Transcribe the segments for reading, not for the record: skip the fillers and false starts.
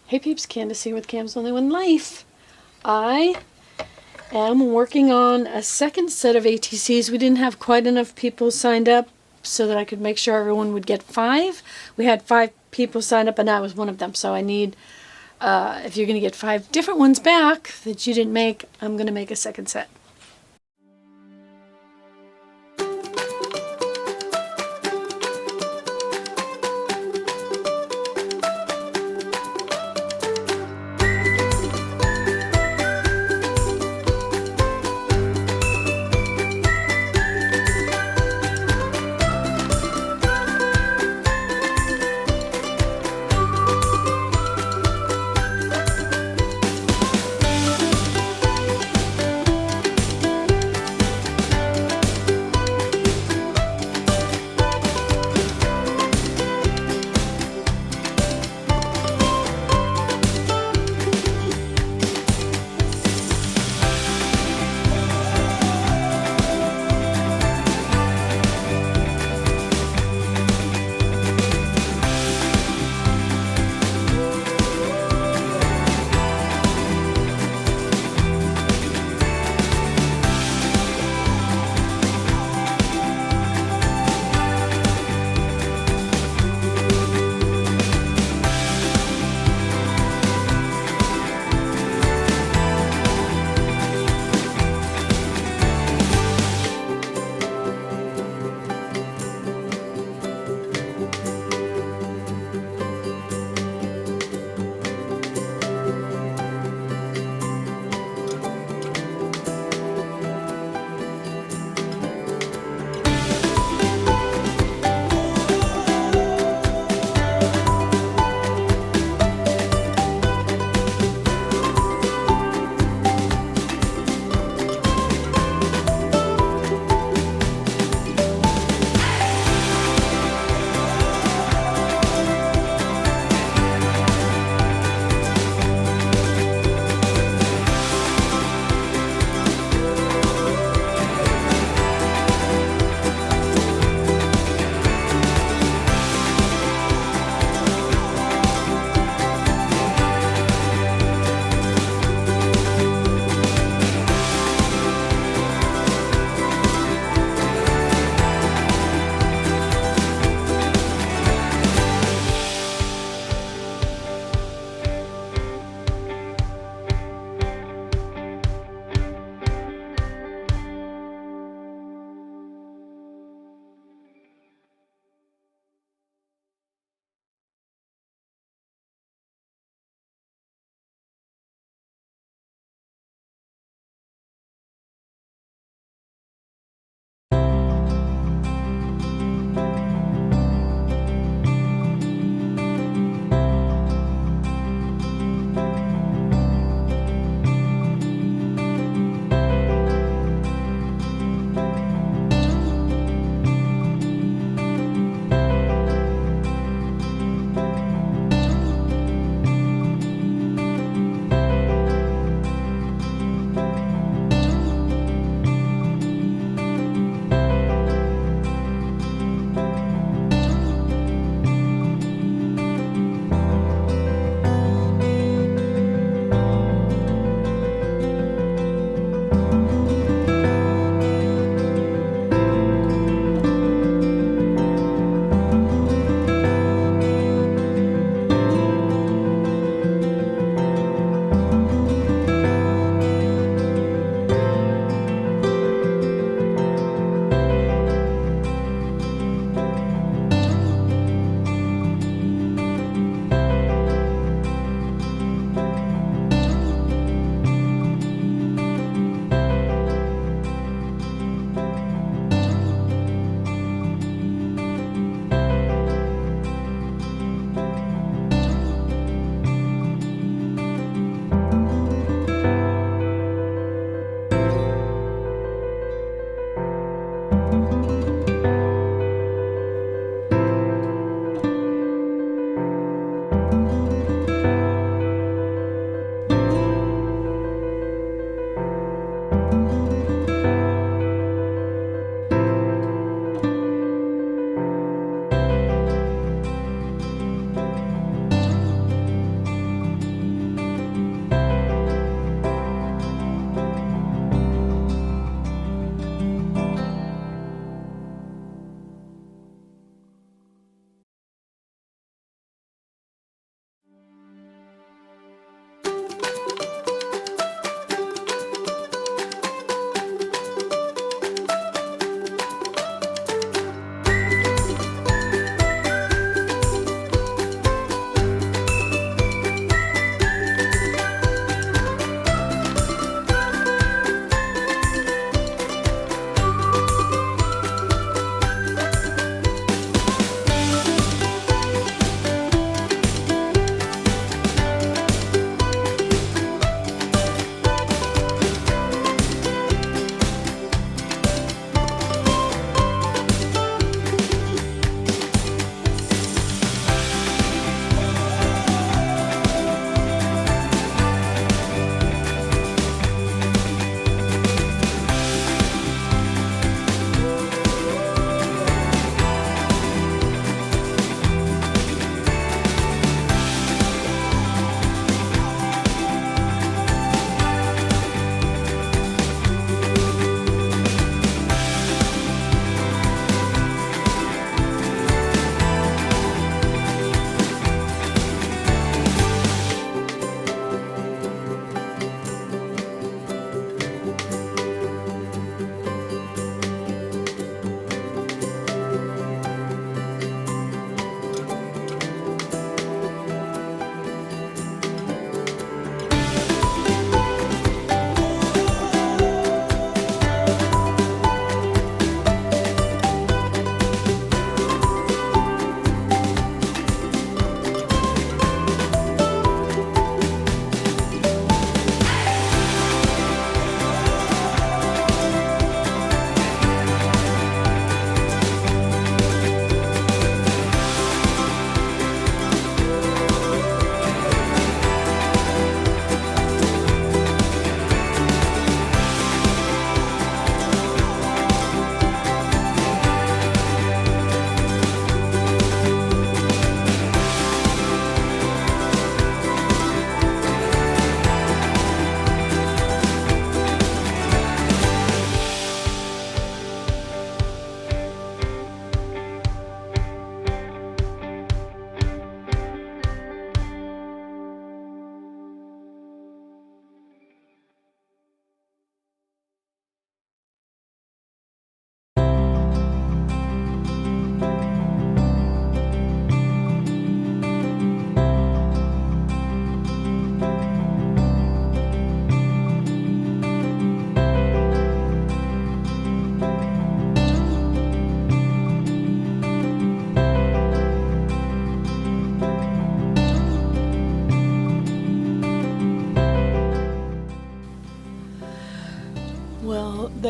Hey peeps, Candace here with Cam's Only One Life. I am working on a second set of ATCs. We didn't have quite enough people signed up so that I could make sure everyone would get 5. We had 5 people signed up and I was one of them. So I need, if you're going to get 5 different ones back that you didn't make, I'm going to make a second set.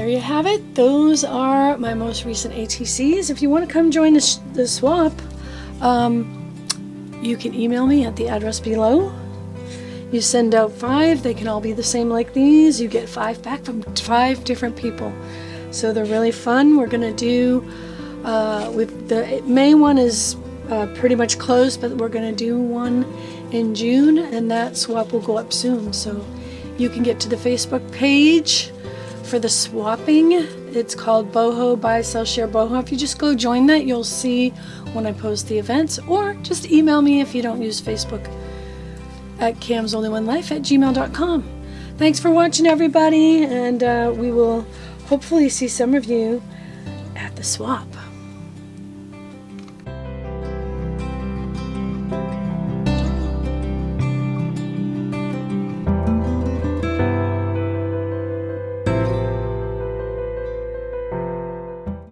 there you have it. Those are my most recent ATCs. If you want to come join the swap, you can email me at the address below. You send out 5. They can all be the same like these. You get 5 back from 5 different people. So they're really fun. We're going to do, with the May one is pretty much closed, but we're going to do one in June, and that swap will go up soon. So you can get to the Facebook page for the swapping. It's called Boho Buy Sell Share Boho. If you just go join that, you'll see when I post the events, or just email me if you don't use Facebook at camsonlyoneLife@gmail.com. Thanks for watching, everybody, and we will hopefully see some of you at the swap.